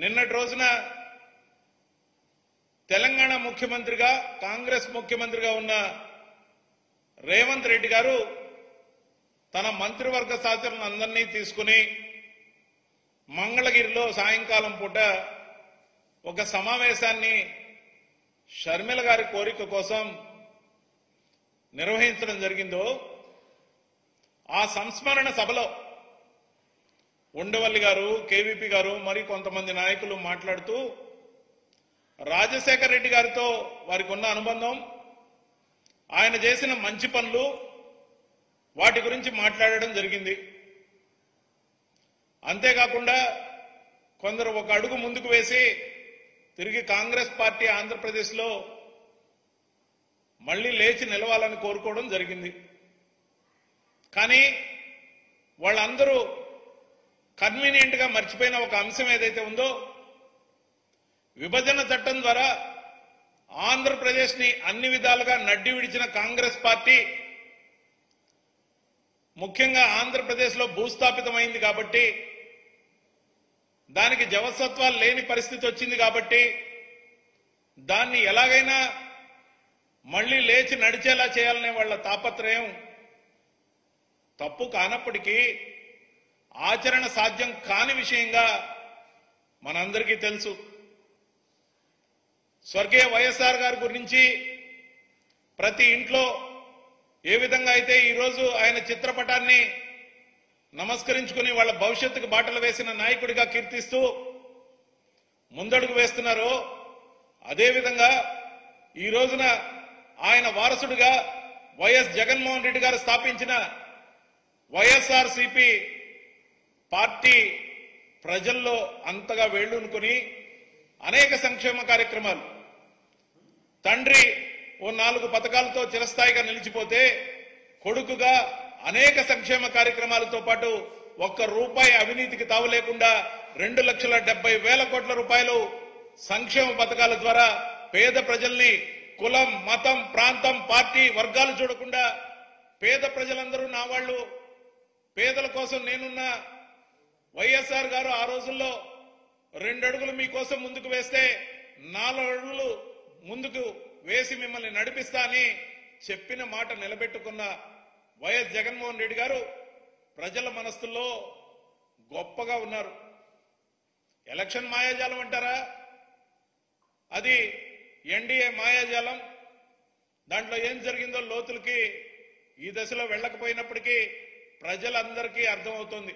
నిన్నటి రోజున తెలంగాణ ముఖ్యమంత్రిగా కాంగ్రెస్ ముఖ్యమంత్రిగా ఉన్న రేవంత్ రెడ్డి గారు తన మంత్రివర్గ సహచరులను అందరినీ తీసుకుని మంగళగిరిలో సాయంకాలం పూట ఒక సమావేశాన్ని షర్మిల గారి కోరిక కోసం నిర్వహించడం జరిగిందో ఆ సంస్మరణ సభలో ఉండవల్లి గారు, కేవీపీ గారు, మరి కొంతమంది నాయకులు మాట్లాడుతూ రాజశేఖర రెడ్డి గారితో వారికి ఉన్న అనుబంధం, ఆయన చేసిన మంచి పనులు, వాటి గురించి మాట్లాడడం జరిగింది. అంతేకాకుండా కొందరు ఒక అడుగు ముందుకు వేసి తిరిగి కాంగ్రెస్ పార్టీ ఆంధ్రప్రదేశ్లో మళ్లీ లేచి నిలవాలని కోరుకోవడం జరిగింది. కానీ వాళ్ళందరూ కన్వీనియంట్ గా మర్చిపోయిన ఒక అంశం ఏదైతే ఉందో, విభజన చట్టం ద్వారా ఆంధ్రప్రదేశ్ ని అన్ని విధాలుగా నడ్డి విడిచిన కాంగ్రెస్ పార్టీ ముఖ్యంగా ఆంధ్రప్రదేశ్ లో భూస్థాపితమైంది కాబట్టి, దానికి జవసత్వాలు లేని పరిస్థితి వచ్చింది కాబట్టి దాన్ని ఎలాగైనా మళ్లీ లేచి నడిచేలా చేయాలనే వాళ్ళ తాపత్రయం తప్పు కానప్పటికీ ఆచరణ సాధ్యం కాని విషయంగా మనందరికీ తెలుసు. స్వర్గీయ వైఎస్ఆర్ గారి గురించి ప్రతి ఇంట్లో ఏ విధంగా అయితే ఈరోజు ఆయన చిత్రపటాన్ని నమస్కరించుకుని వాళ్ళ భవిష్యత్తుకు బాటలు వేసిన నాయకుడిగా కీర్తిస్తూ ముందడుగు వేస్తున్నారో, అదేవిధంగా ఈ రోజున ఆయన వారసుడిగా వైఎస్ జగన్మోహన్ రెడ్డి గారు స్థాపించిన వైఎస్ఆర్సీపీ పార్టీ ప్రజల్లో అంతగా వేళ్లూనుకుని అనేక సంక్షేమ కార్యక్రమాలు, తండ్రి ఓ 4 పథకాలతో చిరస్థాయిగా నిలిచిపోతే కొడుకుగా అనేక సంక్షేమ కార్యక్రమాలతో పాటు ఒక్క రూపాయి అవినీతికి తావు లేకుండా 2,70,000 కోట్ల రూపాయలు సంక్షేమ పథకాల ద్వారా పేద ప్రజల్ని కులం, మతం, ప్రాంతం, పార్టీ, వర్గాలు చూడకుండా పేద ప్రజలందరూ నా వాళ్ళు, పేదల కోసం నేనున్నా, వైఎస్ఆర్ గారు ఆ రోజుల్లో 2 అడుగులు మీకోసం ముందుకు వేస్తే 4 అడుగులు ముందుకు వేసి మిమ్మల్ని నడిపిస్తా అని చెప్పిన మాట నిలబెట్టుకున్న వైఎస్ జగన్మోహన్ రెడ్డి గారు ప్రజల మనస్సుల్లో గొప్పగా ఉన్నారు. ఎలక్షన్ మాయాజాలం అంటారా? అది ఎన్డీఏ మాయాజాలం. దాంట్లో ఏం జరిగిందో లోతులకి ఈ దశలో వెళ్ళకపోయినప్పటికీ ప్రజలందరికీ అర్థమవుతోంది.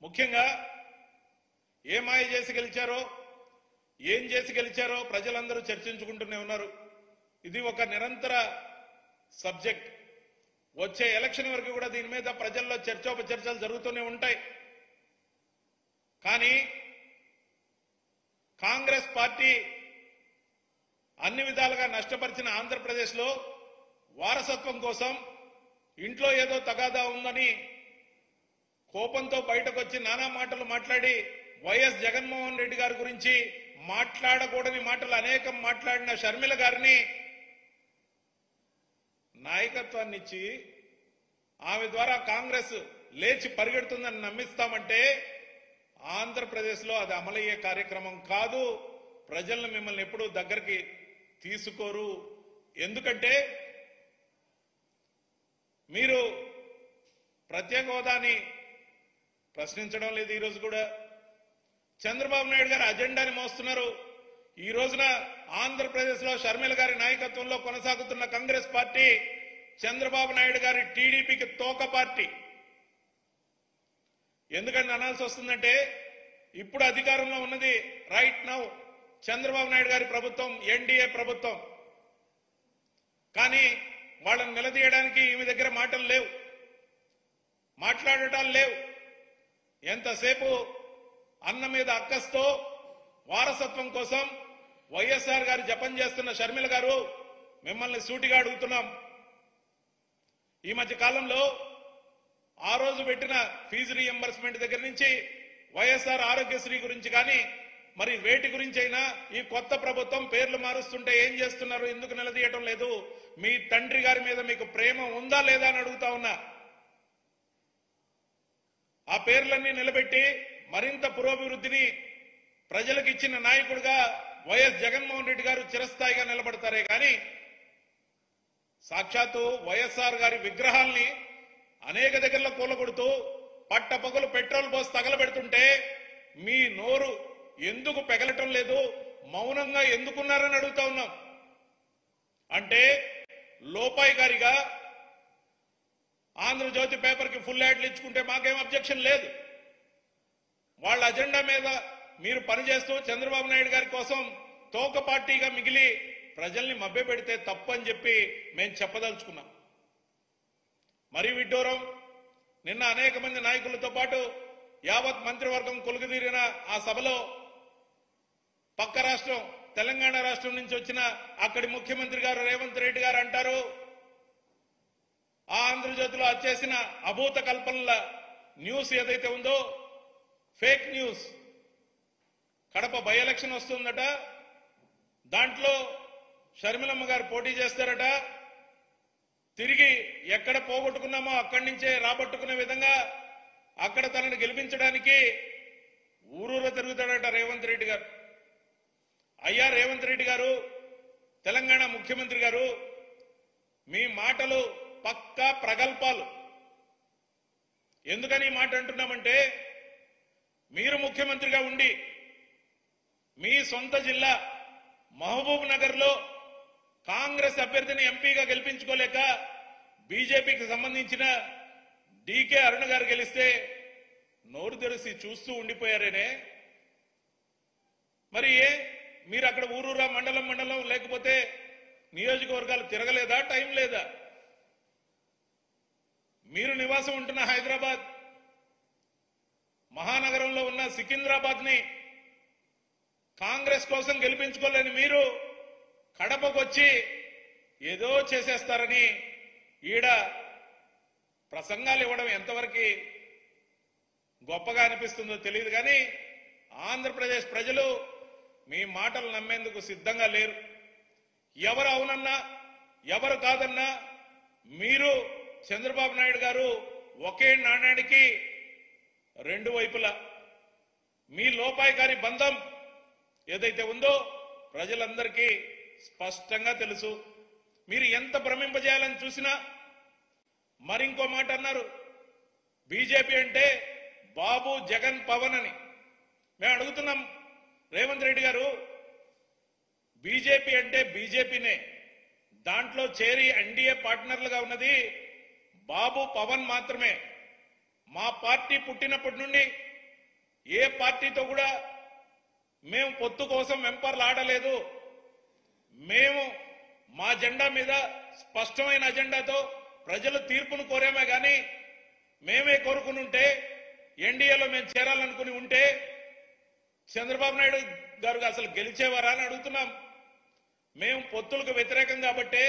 ముఖ్యంగా ఏ మాయ చేసి గెలిచారో, ఏం చేసి గెలిచారో ప్రజలందరూ చర్చించుకుంటూనే ఉన్నారు. ఇది ఒక నిరంతర సబ్జెక్ట్. వచ్చే ఎలక్షన్ వరకు కూడా దీని మీద ప్రజల్లో చర్చోపచర్చలు జరుగుతూనే ఉంటాయి. కానీ కాంగ్రెస్ పార్టీ అన్ని విధాలుగా నష్టపరిచిన ఆంధ్రప్రదేశ్లో వారసత్వం కోసం ఇంట్లో ఏదో తగాదా ఉందని కోపంతో బయటకు వచ్చి నానా మాటలు మాట్లాడి వైఎస్ జగన్మోహన్ రెడ్డి గారి గురించి మాట్లాడకూడని మాటలు అనేకం మాట్లాడిన షర్మిల గారిని నాయకత్వాన్ని ఇచ్చి ఆమె ద్వారా కాంగ్రెస్ లేచి పరిగెడుతుందని నమ్మిస్తామంటే ఆంధ్రప్రదేశ్లో అది అమలయ్యే కార్యక్రమం కాదు. ప్రజలను మిమ్మల్ని ఎప్పుడూ దగ్గరికి తీసుకోరు. ఎందుకంటే మీరు ప్రత్యేక హోదాని ప్రశ్నించడం లేదు. ఈ రోజు కూడా చంద్రబాబు నాయుడు గారి అజెండాని మోస్తున్నారు. ఈ రోజున ఆంధ్రప్రదేశ్ లో షర్మిల గారి నాయకత్వంలో కొనసాగుతున్న కాంగ్రెస్ పార్టీ చంద్రబాబు నాయుడు గారి టీడీపీకి తోక పార్టీ. ఎందుకని అనాల్సి వస్తుందంటే, ఇప్పుడు అధికారంలో ఉన్నది రైట్ నౌ చంద్రబాబు నాయుడు గారి ప్రభుత్వం, ఎన్డీఏ ప్రభుత్వం. కానీ వాళ్ళని నిలదీయడానికి ఈమె దగ్గర మాటలు లేవు, మాట్లాడటాలు లేవు. ఎంతసేపు అన్న మీద అక్కస్తో వారసత్వం కోసం వైఎస్ఆర్ గారు జపం చేస్తున్న షర్మిల గారు, మిమ్మల్ని సూటిగా అడుగుతున్నాం. ఈ మధ్య కాలంలో ఆ రోజు పెట్టిన ఫీజు రీఎంబర్స్మెంట్ దగ్గర నుంచి వైఎస్ఆర్ ఆరోగ్యశ్రీ గురించి కానీ మరి వేటి గురించి అయినా ఈ కొత్త ప్రభుత్వం పేర్లు మారుస్తుంటే ఏం చేస్తున్నారు, ఎందుకు నిలదీయటం లేదు? మీ తండ్రి గారి మీద మీకు ప్రేమ ఉందా లేదా అని అడుగుతా ఉన్నా. ఆ పేర్లన్నీ నిలబెట్టి మరింత పురోభివృద్ధిని ప్రజలకు ఇచ్చిన నాయకుడిగా వైఎస్ జగన్మోహన్ రెడ్డి గారు చిరస్థాయిగా నిలబడతారే కానీ సాక్షాత్తు వైఎస్ఆర్ గారి విగ్రహాల్ని అనేక దగ్గరలో కూలగొడుతూ పట్టపగలు పెట్రోల్ పోసి తగలబెడుతుంటే మీ నోరు ఎందుకు పెగలటం లేదు, మౌనంగా ఎందుకున్నారని అడుగుతా ఉన్నాం. అంటే లోపాయికారిగా ఆంధ్రజ్యోతి పేపర్కి ఫుల్ యాడ్లు ఇచ్చుకుంటే మాకేం అబ్జెక్షన్ లేదు. వాళ్ళ అజెండా మీద మీరు పనిచేస్తూ చంద్రబాబు నాయుడు గారి కోసం తోక పార్టీగా మిగిలి ప్రజల్ని మభ్యపెడితే తప్పు అని చెప్పి మేము చెప్పదలుచుకున్నాం. మరీ విడ్డూరం, నిన్న అనేక మంది నాయకులతో పాటు యావత్ మంత్రివర్గం కొలుగుదీరిన ఆ సభలో పక్క రాష్ట్రం తెలంగాణ రాష్ట్రం నుంచి వచ్చిన అక్కడి ముఖ్యమంత్రి గారు రేవంత్ రెడ్డి గారు అంటారు, ఆ ఆంధ్రజ్యోతిలో వచ్చేసిన అభూత కల్పనల న్యూస్ ఏదైతే ఉందో fake news. Kadapa by election వస్తుందట, దాంట్లో షర్మిలమ్మ గారు పోటీ చేస్తారట, తిరిగి ఎక్కడ పోగొట్టుకున్నామో అక్కడి నుంచే రాబట్టుకునే విధంగా అక్కడ తనను గెలిపించడానికి ఊరూరు తిరుగుతాడట రేవంత్ రెడ్డి గారు. అయ్యా రేవంత్ రెడ్డి గారు, తెలంగాణ ముఖ్యమంత్రి గారు, మీ మాటలు పక్కా ప్రగల్భాలు. ఎందుకని ఈ మాట అంటున్నామంటే మీరు ముఖ్యమంత్రిగా ఉండి మీ సొంత జిల్లా మహబూబ్ నగర్ లో కాంగ్రెస్ అభ్యర్థిని ఎంపీగా గెలిపించుకోలేక బీజేపీకి సంబంధించిన డీకే అరుణ గారు గెలిస్తే నోరు తెరిసి చూస్తూ ఉండిపోయారేనే. మరి మీరు అక్కడ ఊరూరా మండలం మండలం లేకపోతే నియోజకవర్గాలు తిరగలేదా, టైం లేదా? మీరు నివాసం ఉంటున్న హైదరాబాద్ మహానగరంలో ఉన్న సికింద్రాబాద్ ని కాంగ్రెస్ కోసం గెలిపించుకోలేని మీరు కడపకు వచ్చి ఏదో చేసేస్తారని ఈడ ప్రసంగాలు ఇవ్వడం ఎంతవరకు గొప్పగా అనిపిస్తుందో తెలియదు. కానీ ఆంధ్రప్రదేశ్ ప్రజలు మీ మాటలు నమ్మేందుకు సిద్ధంగా లేరు. ఎవరు అవునన్నా ఎవరు కాదన్నా మీరు చంద్రబాబు నాయుడు గారు ఒకే నాణ్యానికి రెండు వైపులా. మీ లోపాయికారి బంధం ఏదైతే ఉందో ప్రజలందరికీ స్పష్టంగా తెలుసు. మీరు ఎంత భ్రమింపజేయాలని చూసినా మరింకో మాట అన్నారు, బీజేపీ అంటే బాబు జగన్ పవన్ అని. మేము అడుగుతున్నాం రేవంత్ రెడ్డి గారు, బీజేపీ అంటే బీజేపీనే, దాంట్లో చేరి ఎన్డీఏ పార్ట్నర్లుగా ఉన్నది బాబు పవన్ మాత్రమే. మా పార్టీ పుట్టినప్పటి నుండి ఏ పార్టీతో కూడా మేము పొత్తు కోసం వెంపర్లు ఆడలేదు. మేము మా జెండా మీద స్పష్టమైన అజెండాతో ప్రజలు తీర్పును కోరామే కానీ మేమే కోరుకుని ఉంటే, ఎన్డీఏలో మేము చేరాలనుకుని ఉంటే చంద్రబాబు నాయుడు గారు అసలు గెలిచేవారా అని అడుగుతున్నాం. మేము పొత్తులకు వ్యతిరేకం కాబట్టే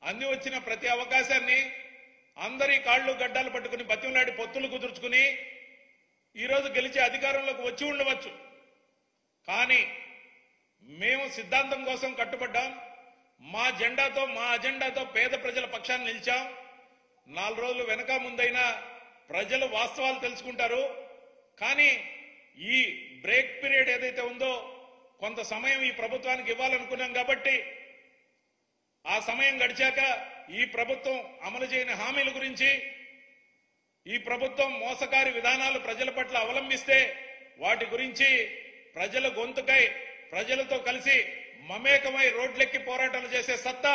అంది వచ్చిన ప్రతి అవకాశాన్ని అందరి కాళ్ళు గడ్డాలు పట్టుకుని బతిమలాడి పొత్తులు కుదుర్చుకుని ఈరోజు గెలిచే అధికారంలోకి వచ్చి ఉండవచ్చు. కానీ మేము సిద్ధాంతం కోసం కట్టుబడ్డాం. మా జెండాతో మా అజెండాతో పేద ప్రజల పక్షాన్ని నిలిచాం. 4 రోజులు వెనక ముందైనా ప్రజలు వాస్తవాలు తెలుసుకుంటారు. కానీ ఈ బ్రేక్ పీరియడ్ ఏదైతే ఉందో కొంత సమయం ఈ ప్రభుత్వానికి ఇవ్వాలనుకున్నాం కాబట్టి ఆ సమయం గడిచాక ఈ ప్రభుత్వం అమలు చేయని హామీల గురించి, ఈ ప్రభుత్వం మోసకారి విధానాలు ప్రజల పట్ల అవలంబిస్తే వాటి గురించి ప్రజల గొంతుకై ప్రజలతో కలిసి మమేకమై రోడ్లెక్కి పోరాటాలు చేసే సత్తా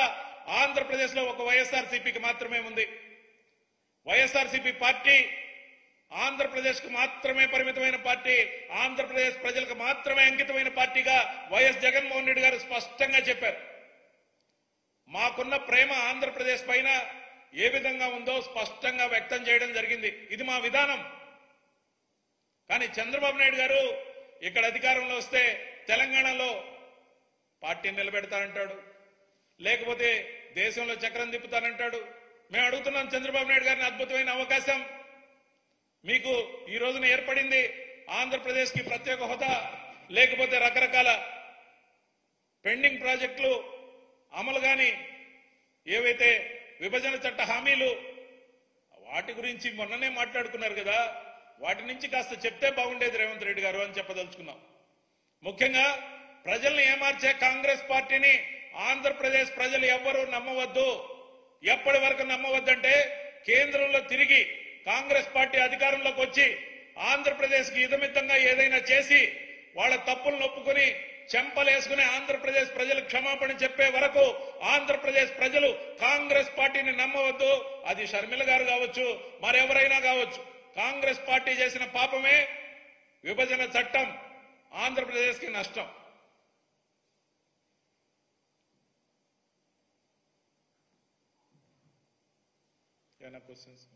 ఆంధ్రప్రదేశ్ లో ఒక వైఎస్ఆర్సీపీకి మాత్రమే ఉంది. వైఎస్ఆర్సీపీ పార్టీ ఆంధ్రప్రదేశ్ కు మాత్రమే పరిమితమైన పార్టీ, ఆంధ్రప్రదేశ్ ప్రజలకు మాత్రమే అంకితమైన పార్టీగా వైఎస్ జగన్మోహన్ రెడ్డి గారు స్పష్టంగా చెప్పారు. మాకున్న ప్రేమ ఆంధ్రప్రదేశ్ పైన ఏ విధంగా ఉందో స్పష్టంగా వ్యక్తం చేయడం జరిగింది. ఇది మా విధానం. కానీ చంద్రబాబు నాయుడు గారు ఇక్కడ అధికారంలో వస్తే తెలంగాణలో పార్టీని నిలబెడతానంటాడు, లేకపోతే దేశంలో చక్రం తిప్పుతానంటాడు. మేము అడుగుతున్నాం చంద్రబాబు నాయుడు గారిని, అద్భుతమైన అవకాశం మీకు ఈ రోజున ఏర్పడింది. ఆంధ్రప్రదేశ్ కి ప్రత్యేక హోదా, లేకపోతే రకరకాల పెండింగ్ ప్రాజెక్టులు అమలు గాని ఏవైతే విభజన చట్ట హామీలు వాటి గురించి మొన్ననే మాట్లాడుకున్నారు కదా, వాటి నుంచి కాస్త చెప్తే బాగుండేది రేవంత్ రెడ్డి గారు అని చెప్పదలుచుకున్నాం. ముఖ్యంగా ప్రజల్ని ఏమార్చే కాంగ్రెస్ పార్టీని ఆంధ్రప్రదేశ్ ప్రజలు ఎవ్వరూ నమ్మవద్దు. ఎప్పటి వరకు నమ్మవద్దంటే కేంద్రంలో తిరిగి కాంగ్రెస్ పార్టీ అధికారంలోకి వచ్చి ఆంధ్రప్రదేశ్ కి ఇదమిత్తంగా ఏదైనా చేసి వాళ్ళ తప్పులను ఒప్పుకొని చెంపలేసుకుని ఆంధ్రప్రదేశ్ ప్రజలకు క్షమాపణ చెప్పే వరకు ఆంధ్రప్రదేశ్ ప్రజలు కాంగ్రెస్ పార్టీని నమ్మవద్దు. అది షర్మిల గారు కావచ్చు, మరెవరైనా కావచ్చు. కాంగ్రెస్ పార్టీ చేసిన పాపమే విభజన చట్టం ఆంధ్రప్రదేశ్ కి నష్టం. ఏమైనా క్వశ్చన్స్?